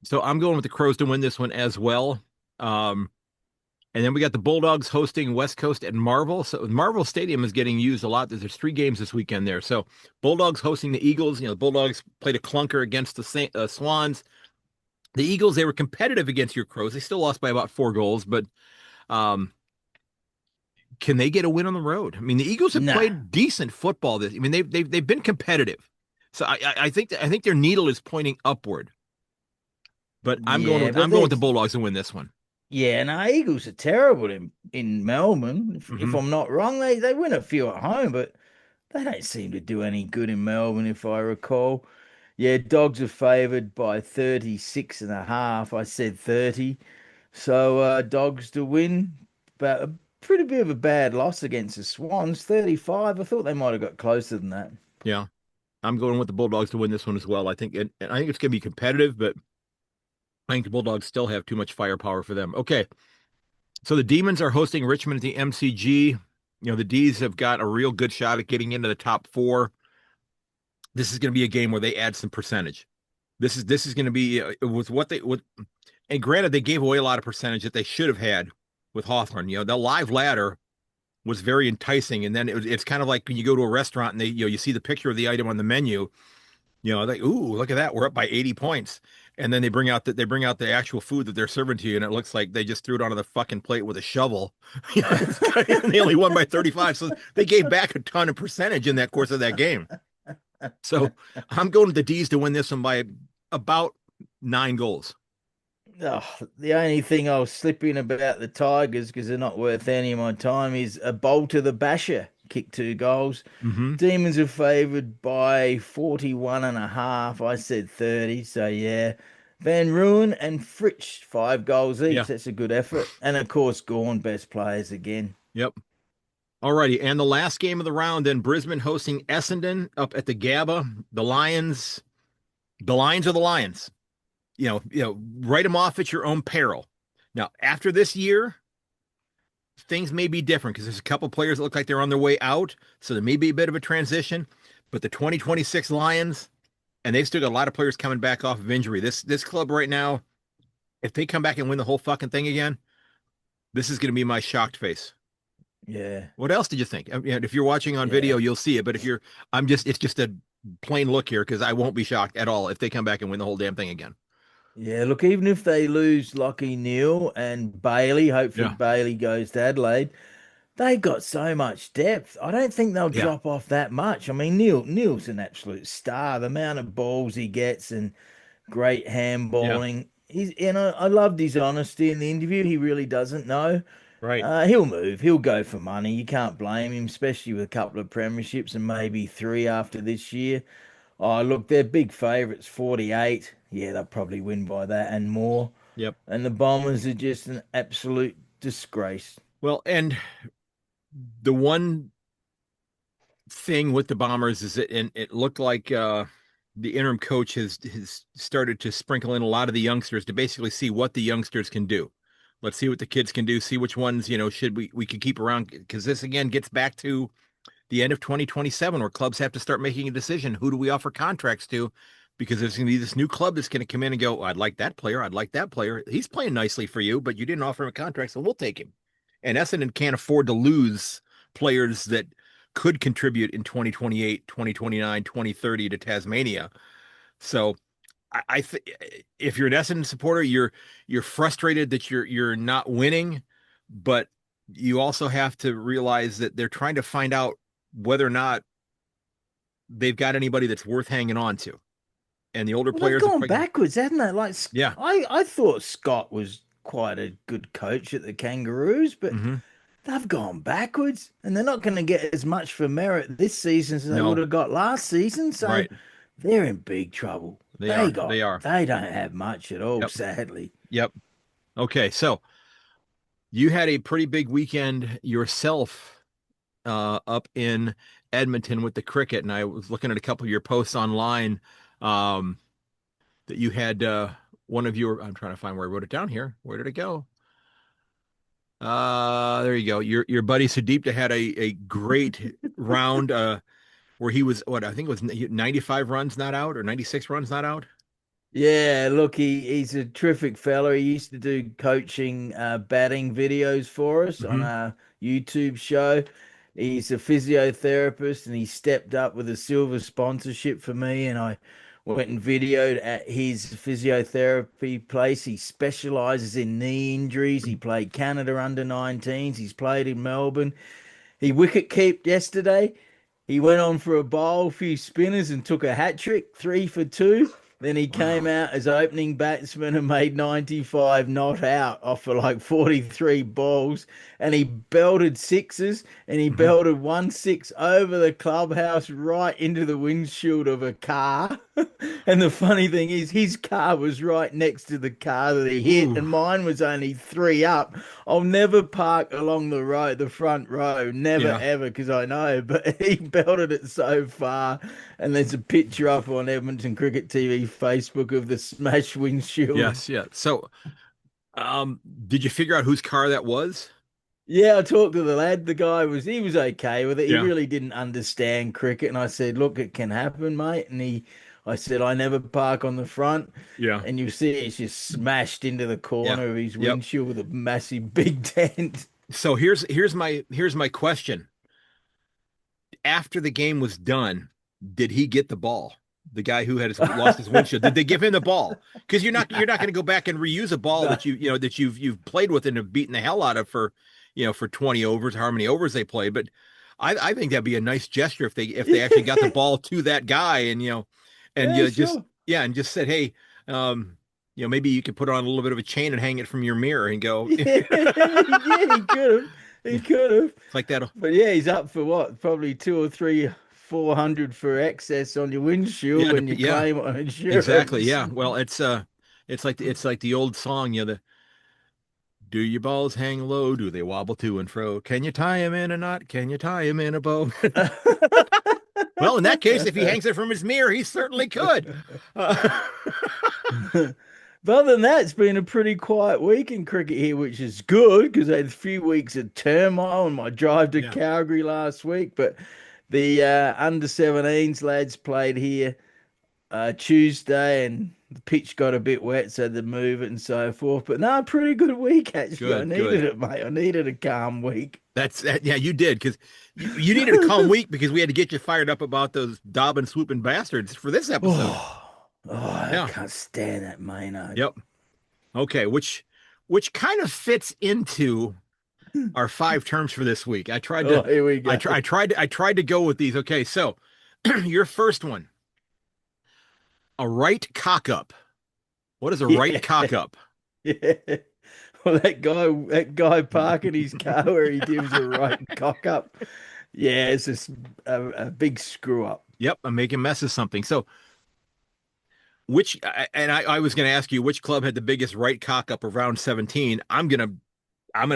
A: So I'm going with the Crows to win this one as well. Um, and then we got the Bulldogs hosting West Coast at Marvel. So Marvel Stadium is getting used a lot. There's 3 games this weekend there. So Bulldogs hosting the Eagles. The Bulldogs played a clunker against the Swans. The Eagles, they were competitive against your Crows. They still lost by about 4 goals, but um, can they get a win on the road? I mean, the Eagles have
B: Nah.
A: played decent football. I mean, they've been competitive. So I think their needle is pointing upward. But
B: Yeah, but
A: I'm going with
B: they
A: the Bulldogs to win this one.
B: yeah, no, Eagles are terrible in Melbourne. If
A: Hmm.
B: I'm not wrong, they win a few at home, but they don't seem to do any good in Melbourne, if I recall. Yeah, Dogs are favoured by 36 and a half. I said 30. So Dogs to win, but a pretty bit of a bad loss against the Swans, 35. I thought they might have got closer than that.
A: Yeah, I'm going with the Bulldogs to win this one as well. I think it's going to be competitive, but I think the Bulldogs still have too much firepower for them. Okay, so the Demons are hosting Richmond at the MCG. The D's have got a real good shot at getting into the top 4. This is going to be a game where they add some percentage. This is going to be with what they with, and granted, they gave away a lot of percentage that they should have had with Hawthorn. The live ladder was very enticing, and then it's kind of like when you go to a restaurant and you see the picture of the item on the menu. Like, ooh, look at that, we're up by 80 points, and then they bring out the actual food that they're serving to you, and it looks like they just threw it onto the fucking plate with a shovel. And they only won by 35, so they gave back a ton of percentage in that course of that game. So I'm going to the D's to win this one by about 9 goals.
B: Oh, the only thing I'll slip in about the Tigers, because they're not worth any of my time, is a bowl to the basher. Kicked 2 goals.
A: Hmm.
B: Demons are favoured by 41 and a half. I said 30. So, yeah. Van Ruin and Fritsch, 5 goals
A: Yeah.
B: each. That's a good effort. And, of course, Gorn, best players again.
A: Yep. Alrighty, and the last game of the round, then Brisbane hosting Essendon up at the Gabba. The Lions are the Lions. Write them off at your own peril. Now, after this year, things may be different because there's a couple players that look like they're on their way out, so there may be a bit of a transition. But the 2026 Lions, and they've still got a lot of players coming back off of injury. This club right now, if they come back and win the whole fucking thing again, this is going to be my shocked face.
B: Yeah.
A: What else did you think? If you're watching on video,
B: Yeah.
A: you'll see it. But it's just a plain look here because I won't be shocked at all if they come back and win the whole damn thing again.
B: Yeah. Look, even if they lose Lockie Neal and Bailey, hopefully
A: Yeah.
B: Bailey goes to Adelaide. They got so much depth. I don't think they'll
A: Yeah.
B: drop off that much. I mean, Neil's an absolute star. The amount of balls he gets and great
A: Yeah.
B: handballing. I loved his honesty in the interview. He really doesn't know.
A: Right.
B: He'll move. He'll go for money. You can't blame him, especially with a couple of premierships and maybe 3 after this year. Oh, look, they're big favourites, 48. Yeah, they'll probably win by that and more.
A: Yep.
B: And the Bombers are just an absolute disgrace.
A: Well, and the one thing with the Bombers is and it looked like the interim coach has started to sprinkle in a lot of the youngsters to basically see what the youngsters can do. Let's see what the kids can do, see which ones, should we could keep around, because this again gets back to the end of 2027 where clubs have to start making a decision. Who do we offer contracts to? Because there's going to be this new club that's going to come in and go, I'd like that player. I'd like that player. He's playing nicely for you, but you didn't offer him a contract, so we'll take him. And Essendon can't afford to lose players that could contribute in 2028, 2029, 2030 to Tasmania. So if you're an Essendon supporter, you're frustrated that you're not winning, but you also have to realize that they're trying to find out whether or not they've got anybody that's worth hanging on to. And the older
B: Well, they've
A: players are
B: gone
A: probably,
B: backwards, haven't they? Like,
A: yeah.
B: I thought Scott was quite a good coach at the Kangaroos, but
A: Hmm.
B: they've gone backwards, and they're not going to get as much for merit this season as they would
A: No,
B: have got last season. So
A: right.
B: they're in big trouble.
A: They are. They are.
B: They don't have much at all,
A: Yep.
B: sadly.
A: Yep. Okay. So you had a pretty big weekend yourself up in Edmonton with the cricket, and I was looking at a couple of your posts online um, that you had one of your. I'm trying to find where I wrote it down here. Where did it go? There you go. Your buddy Sudeepta had a great round where he was what I think it was 95 runs not out or 96 runs not out.
B: Yeah, look, he's a terrific fellow. He used to do coaching batting videos for us on
A: Hmm.
B: our YouTube show. He's a physiotherapist and he stepped up with a silver sponsorship for me. And I went and videoed at his physiotherapy place. He specializes in knee injuries. He played Canada under 19s. He's played in Melbourne. He wicket kept yesterday. He went on for a bowl, a few spinners, and took a hat trick, 3 for 2. Then he came
A: Wow.
B: out as opening batsman and made 95 not out off for like 43 balls. And he belted sixes and he
A: Hmm.
B: belted 1 6 over the clubhouse right into the windshield of a car. And the funny thing is, his car was right next to the car that he hit,
A: Ooh.
B: and mine was only 3 up. I'll never park along the road, the front row, never
A: Yeah.
B: ever, because I know. But he belted it so far, and there's a picture up on Edmonton Cricket TV Facebook of the smashed windshield.
A: Yes. Yeah. So, did you figure out whose car that was?
B: Yeah, I talked to the lad. The guy he was okay with it. He
A: Yeah.
B: really didn't understand cricket, and I said, "Look, it can happen, mate." I said, "I never park on the front."
A: Yeah.
B: And you see it's just smashed into the
A: Yeah.
B: corner of his
A: Yep.
B: windshield with a massive big dent.
A: So here's my question. After the game was done, did he get the ball? The guy who lost his windshield, did they give him the ball? Because you're not going to go back and reuse a ball
B: No.
A: that you've played with and have beaten the hell out of for 20 overs, however many overs they play. But I think that'd be a nice gesture if they actually got the ball to that guy and
B: Yeah,
A: just
B: sure.
A: yeah and just said, hey, maybe you could put on a little bit of a chain and hang it from your mirror and go.
B: Yeah, yeah, he could have. He could have.
A: It's like that.
B: But yeah, he's up for what? Probably two or three, 400 for excess on your windshield
A: Yeah,
B: when you
A: yeah,
B: claim it on
A: exactly.
B: insurance.
A: Yeah. Well, it's like the old song, do your balls hang low? Do they wobble to and fro? Can you tie him in a knot? Can you tie him in a bow? Well, in that case, if he hangs it from his mirror, he certainly could. Uh,
B: But other than that, it's been a pretty quiet week in cricket here, which is good because I had a few weeks of turmoil in my drive to
A: yeah.
B: Calgary last week. But the under 17s lads played here Tuesday, and the pitch got a bit wet, so they move it and so forth. But no, pretty good week actually. I
A: Good,
B: needed
A: good.
B: it, mate. I needed a calm week.
A: Yeah, you did because you needed a calm week because we had to get you fired up about those dobbing swooping bastards for this episode.
B: I
A: Yeah.
B: can't stand that Maynard.
A: Yep. Okay. Which kind of fits into our five terms for this week. I tried
B: Oh,
A: to,
B: here we go.
A: I tried to go with these. Okay. So your first one, a right cock up. What is a right
B: Yeah,
A: cock up?
B: yeah. Well, that guy parking his car where he gives a right cock up. Yeah, it's just a big screw up.
A: Yep. I'm making mess of something. So I was going to ask you which club had the biggest right cock up of round 17. I'm gonna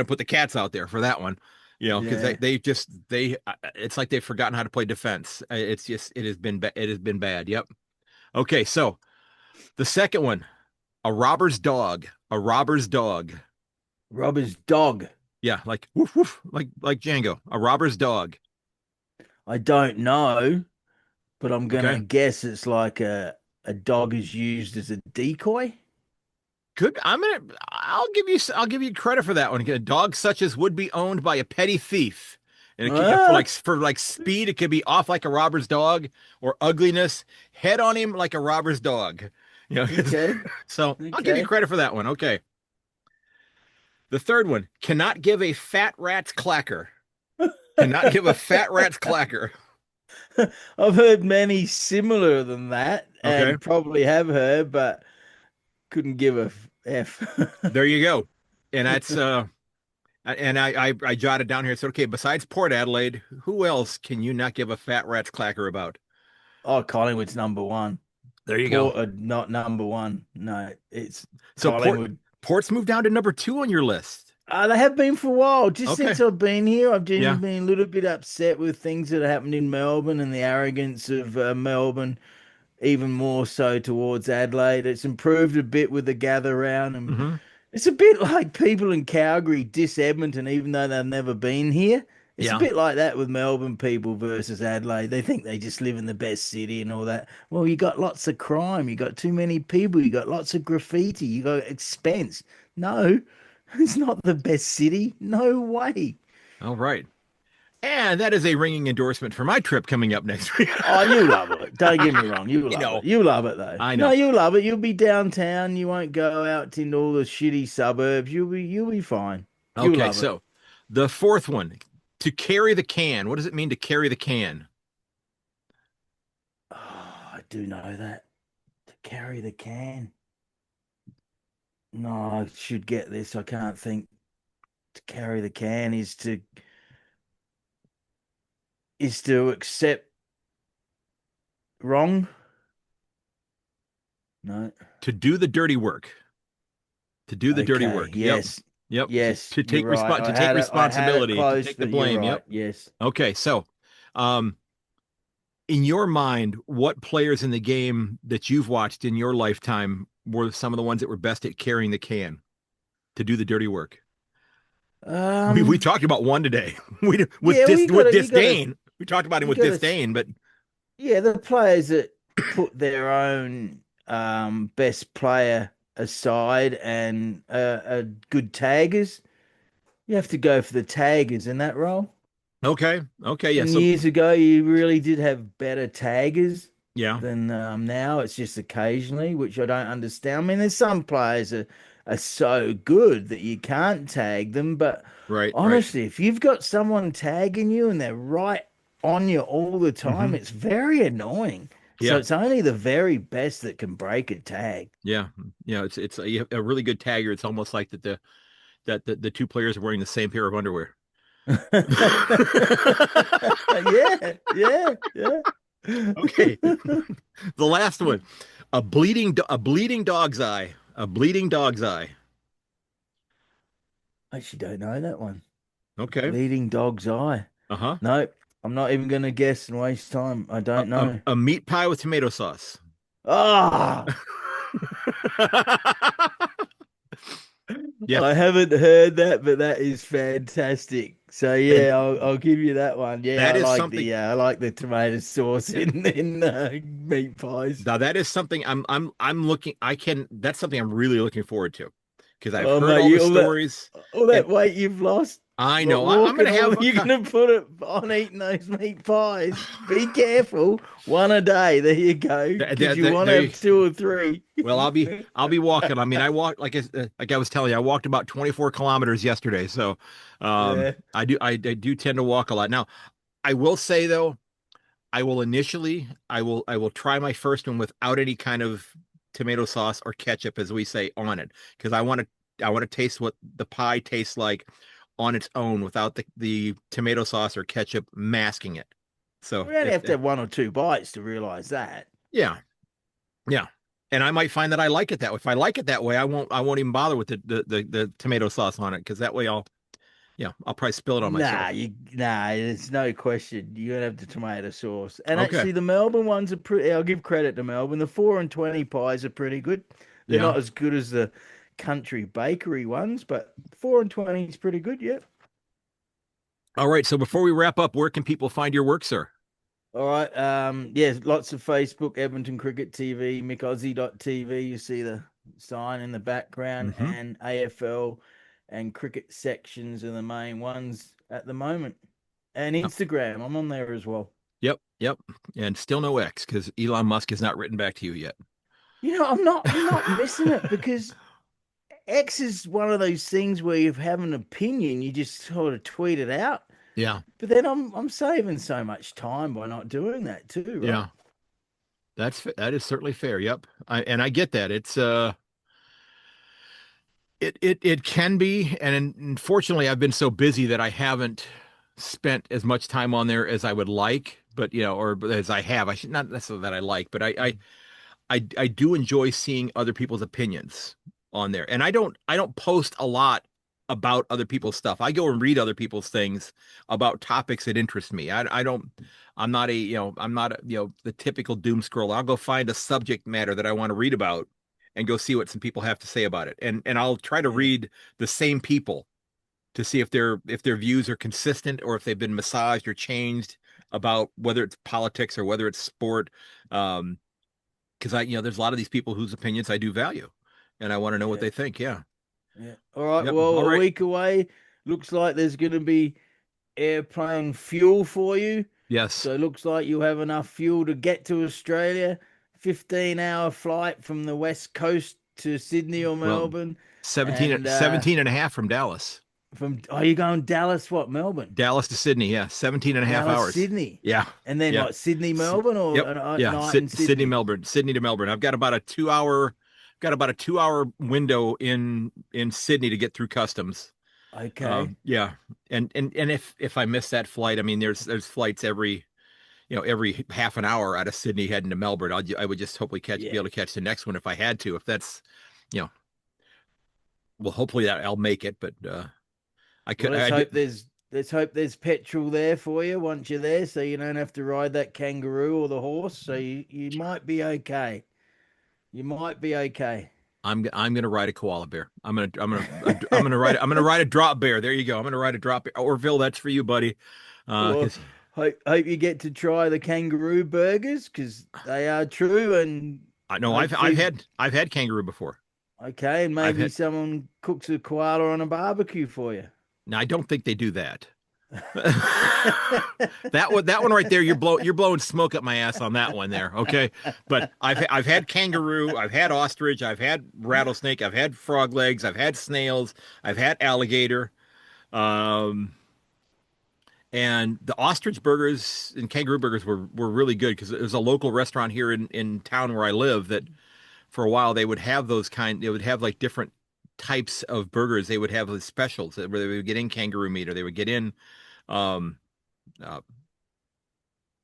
A: put the cats out there for that one, because
B: Yeah.
A: it's like they've forgotten how to play defense. It's just it has been bad. Yep. Okay, so the second one, a robber's dog. A robber's dog.
B: Robber's dog.
A: Yeah, like woof woof, like Django. A robber's dog.
B: I don't know, but I'm gonna
A: Okay.
B: guess it's like a dog is used as a decoy.
A: Good. I'll give you credit for that one. A dog such as would be owned by a petty thief. And
B: Ah,
A: for like speed, it could be off like a robber's dog, or ugliness, head on him like a robber's dog. You know,
B: okay,
A: so I'll give you
B: okay.
A: credit for that one. Okay. The third one, cannot give a fat rat's clacker. Cannot give a fat rat's clacker.
B: I've heard many similar than that,
A: Okay.
B: and probably have heard, but couldn't give a f.
A: There you go. And that's and I jotted down here. It's okay. Besides Port Adelaide, who else can you not give a fat rat's clacker about?
B: Oh, Collingwood's number one.
A: There you go.
B: Port are not number one. No, it's
A: So
B: Collingwood.
A: Port's moved down to number two on your list.
B: They have been for a while. Just
A: Okay.
B: since I've been here, I've generally
A: Yeah.
B: been a little bit upset with things that happened in Melbourne and the arrogance of Melbourne, even more so towards Adelaide. It's improved a bit with the gather round, and
A: Hmm.
B: it's a bit like people in Calgary diss Edmonton, even though they've never been here. It's a
A: Yeah.
B: bit like that with Melbourne people versus Adelaide. They think they just live in the best city and all that. Well, you got lots of crime, you got too many people, you got lots of graffiti, you got expense. No, it's not the best city. No way.
A: All right. And that is a ringing endorsement for my trip coming up next week.
B: Oh, you love it. Don't get me wrong. You
A: You
B: love
A: know,
B: it. You love it though.
A: I
B: No,
A: know.
B: you love it. You'll be downtown. You won't go out into all the shitty suburbs. You'll be fine. You
A: Okay,
B: love it.
A: so the fourth one, to carry the can. What does it mean to carry the can?
B: Oh, I do know that. To carry the can. No, I should get this. I can't think. To carry the can is to accept wrong. No.
A: To do the dirty work. To do the dirty
B: Okay.
A: work. Yep.
B: Yes.
A: Yep.
B: Yes,
A: To
B: you're
A: take
B: right.
A: to take
B: I had it
A: responsibility, to
B: close,
A: take the
B: but you're
A: blame.
B: right.
A: Yep.
B: Yes.
A: Okay, so um in your mind, what players in the game that you've watched in your lifetime were some of the ones that were best at carrying the can to do the dirty work? We
B: Um.
A: talked about one today. We
B: Yeah. Well,
A: with
B: you gotta,
A: disdain. We talked about him
B: you
A: with
B: gotta.
A: disdain, but
B: Yeah, the players that put their own best player aside and good taggers, you have to go for the taggers in that role.
A: okay. Okay, yeah.
B: And
A: So
B: years ago, you really did have better taggers
A: yeah.
B: than now. It's just occasionally, which I don't understand. I mean, there's some players are so good that you can't tag them, but
A: Right, right.
B: honestly, if you've got someone tagging you and they're right on you all the time,
A: Hmm.
B: it's very annoying. So
A: Yeah.
B: it's only the very best that can break a tag.
A: Yeah. Yeah, it's a really good tagger. It's almost like the two players are wearing the same pair of underwear.
B: Yeah, yeah, yeah.
A: Okay. The last one. A bleeding dog's eye. A bleeding dog's eye.
B: I actually don't know that one.
A: Okay.
B: Bleeding dog's eye.
A: Uh-huh.
B: Nope. I'm not even going to guess and waste time. I don't know.
A: A meat pie with tomato sauce.
B: Ah,
A: Yeah,
B: I haven't heard that, but that is fantastic. So
A: and
B: yeah, I'll give you that one. Yeah,
A: that is something.
B: I like the tomato sauce
A: Yeah.
B: in meat pies.
A: Now that is something I'm looking I can that's something I'm really looking forward to because I've
B: Oh
A: heard
B: mate,
A: all the
B: you
A: stories
B: all
A: and
B: that weight you've lost.
A: I
B: What
A: know I'm
B: walking
A: gonna
B: all
A: have a
B: you're gonna put it on eating those meat pies. Be careful. One a day. There you go. Because you want to
A: there,
B: have two or three.
A: well I'll be walking. I mean I walked like I was telling you I walked about 24 kilometers yesterday. So
B: Yeah.
A: I do tend to walk a lot. Now I will say though I will try my first one without any kind of tomato sauce or ketchup, as we say, on it, because I want to taste what the pie tastes like on its own without the tomato sauce or ketchup masking it. So
B: We only have to have one or two bites to realize that.
A: yeah, yeah. And I might find that I like it that way. If I like it that way, I won't even bother with the tomato sauce on it because that way Yeah, I'll probably spill it on myself.
B: There's no question. You're gonna have the tomato sauce. And
A: Okay.
B: actually, the Melbourne ones are pretty. I'll give credit to Melbourne. The 4 and 20 pies are pretty good. They're
A: Yeah.
B: not as good as the country bakery ones, but 4 and 20 is pretty good. Yeah.
A: All right. So before we wrap up, where can people find your work, sir?
B: All right. Yeah, lots of Facebook, Edmonton Cricket TV, TV. You see the sign in the background,
A: Hmm.
B: and AFL and cricket sections are the main ones at the moment. And Instagram, I'm on there as well.
A: Yep. Yep. And still no X because Elon Musk has not written back to you yet.
B: I'm not missing it because X is one of those things where you have an opinion, you just sort of tweet it out.
A: Yeah.
B: But then I'm saving so much time by not doing that too, right?
A: Yeah. That is certainly fair. Yep. And I get that. It can be, and unfortunately, I've been so busy that I haven't spent as much time on there as I would like, but or as I have. I should not necessarily that I like, but I do enjoy seeing other people's opinions on there. And I don't post a lot about other people's stuff. I go and read other people's things about topics that interest me. I don't I'm not the typical doom scroller. I'll go find a subject matter that I want to read about and go see what some people have to say about it. And I'll try to
B: Yeah,
A: read the same people to see if their views are consistent or if they've been massaged or changed about whether it's politics or whether it's sport. Um, because there's a lot of these people whose opinions I do value, and I want to know what
B: yeah,
A: they think. Yeah.
B: yeah. All right.
A: Yep.
B: Well,
A: All
B: a
A: right.
B: week away. Looks like there's going to be airplane fuel for you.
A: Yes.
B: So it looks like you'll have enough fuel to get to Australia. 15-hour flight from the west coast to Sydney or
A: Well,
B: Melbourne.
A: 17,
B: And
A: 17 and a half from Dallas.
B: you going Dallas, what, Melbourne?
A: Dallas to Sydney. Yeah. 17 and a half
B: Dallas,
A: hours.
B: Sydney.
A: Yeah.
B: And then
A: Yeah.
B: what, Sydney,
A: S-
B: Melbourne or
A: Yep.
B: a
A: Yeah.
B: night in
A: Sydney,
B: Sydney?
A: Melbourne. Sydney to Melbourne. I've got about a 2 hour window in Sydney to get through customs.
B: Okay.
A: Yeah. And if I miss that flight, I mean, there's flights every half an hour out of Sydney heading to Melbourne. I would just hopefully be
B: Yeah.
A: able to catch the next one if I had to. If that's, you know, well, hopefully that I'll make it. But I
B: Well,
A: could, I do.
B: let's hope there's petrol there for you once you're there, so you don't have to ride that kangaroo or the horse. So you might be okay. You might be okay.
A: I'm gonna ride a koala bear. I'm gonna ride a drop bear. There you go. I'm gonna ride a drop bear. Orville, that's for you, buddy.
B: Well,
A: 'Cause
B: hope you get to try the kangaroo burgers because they are true, and
A: I know
B: hopefully,
A: I've had kangaroo before.
B: okay, and
A: I've
B: maybe
A: had.
B: someone cooks a koala on a barbecue for you.
A: Now I don't think they do that. That one right there, you're blowing smoke up my ass on that one there. Okay. But I've had kangaroo, I've had ostrich, I've had rattlesnake, I've had frog legs, I've had snails, I've had alligator. Um, and the ostrich burgers and kangaroo burgers were really good because there's a local restaurant here in town where I live that for a while they would have like different types of burgers. They would have the specials where they would get in kangaroo meat or they would get in um uh,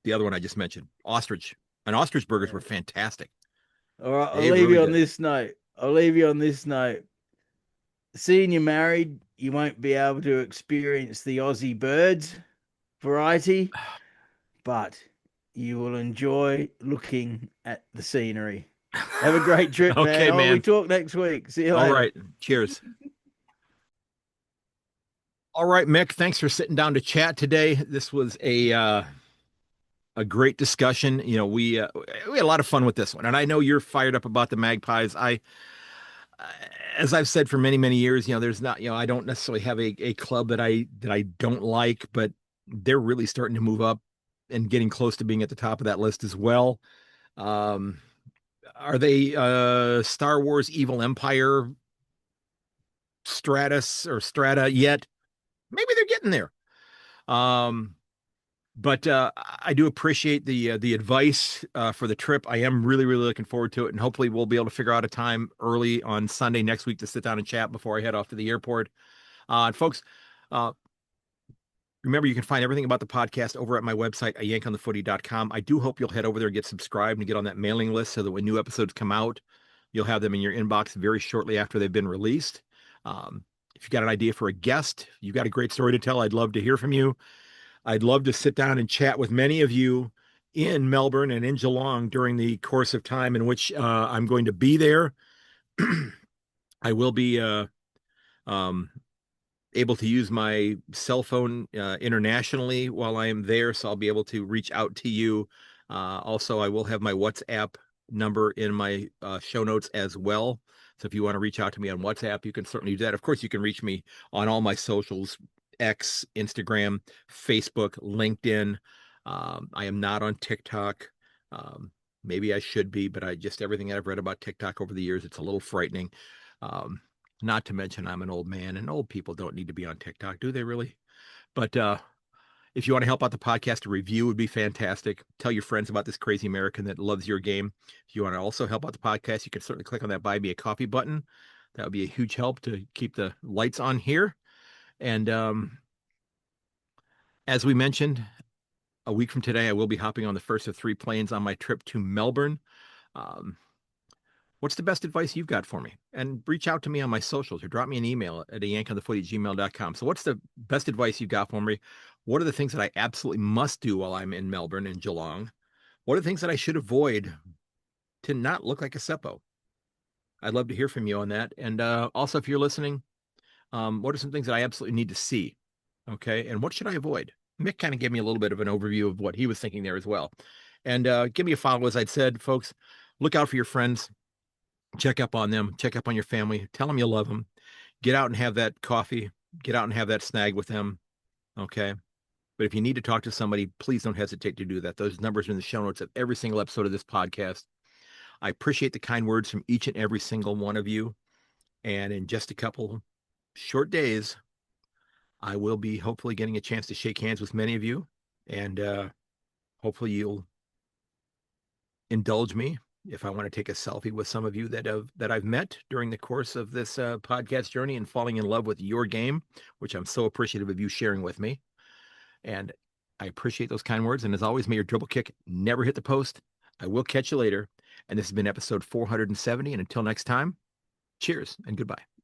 A: the other one I just mentioned, ostrich. And ostrich burgers were fantastic.
B: All right, I'll
A: They were
B: leave
A: really
B: you on
A: good.
B: this note. I'll leave you on this note. Seeing you married, you won't be able to experience the Aussie birds variety, but you will enjoy looking at the scenery. Have a great trip, man.
A: Okay,
B: Oh, we
A: man.
B: talk next week. See you
A: All
B: later.
A: right. Cheers. All right, Mick. Thanks for sitting down to chat today. This was a great discussion. We had a lot of fun with this one, and I know you're fired up about the Magpies. As I've said for many many years, there's not, I don't necessarily have a club that I don't like, but they're really starting to move up and getting close to being at the top of that list as well. Um, are they Star Wars Evil Empire Stratus or Strata yet? Maybe they're getting there. Um, but I do appreciate the advice for the trip. I am really really looking forward to it, and hopefully we'll be able to figure out a time early on Sunday next week to sit down and chat before I head off to the airport. And folks, uh, remember you can find everything about the podcast over at my website, ayankonthefooty.com. I do hope you'll head over there and get subscribed and get on that mailing list so that when new episodes come out, you'll have them in your inbox very shortly after they've been released. Um, if you've got an idea for a guest, you've got a great story to tell, I'd love to hear from you. I'd love to sit down and chat with many of you in Melbourne and in Geelong during the course of time in which I'm going to be there. I will be um, able to use my cell phone internationally while I am there, so I'll be able to reach out to you. Also, I will have my WhatsApp number in my show notes as well. So if you want to reach out to me on WhatsApp, you can certainly do that. Of course, you can reach me on all my socials, X, Instagram, Facebook, LinkedIn. I am not on TikTok. Maybe I should be, but everything I've read about TikTok over the years, it's a little frightening. Um, Not to mention I'm an old man, and old people don't need to be on TikTok, do they really? But if you want to help out the podcast, a review would be fantastic. Tell your friends about this crazy American that loves your game. If you want to also help out the podcast, you can certainly click on that Buy Me a Coffee button. That would be a huge help to keep the lights on here. And as we mentioned, a week from today, I will be hopping on the first of 3 planes on my trip to Melbourne. Um, What's the best advice you've got for me? And reach out to me on my socials or drop me an email at ayankonthefooty@gmail.com. So what's the best advice you've got for me? What are the things that I absolutely must do while I'm in Melbourne and Geelong? What are the things that I should avoid to not look like a Seppo? I'd love to hear from you on that. And also, if you're listening, what are some things that I absolutely need to see? Okay. And what should I avoid? Myk kind of gave me a little bit of an overview of what he was thinking there as well. And give me a follow, as I'd said, folks. Look out for your friends. Check up on them, check up on your family, tell them you love them, get out and have that coffee, get out and have that snag with them. Okay. But if you need to talk to somebody, please don't hesitate to do that. Those numbers are in the show notes of every single episode of this podcast. I appreciate the kind words from each and every single one of you. And in just a couple short days, I will be hopefully getting a chance to shake hands with many of you. And hopefully you'll indulge me if I want to take a selfie with some of you that I've met during the course of this podcast journey and falling in love with your game, which I'm so appreciative of you sharing with me. And I appreciate those kind words. And as always, may your dribble kick never hit the post. I will catch you later. And this has been episode 470. And until next time, cheers and goodbye.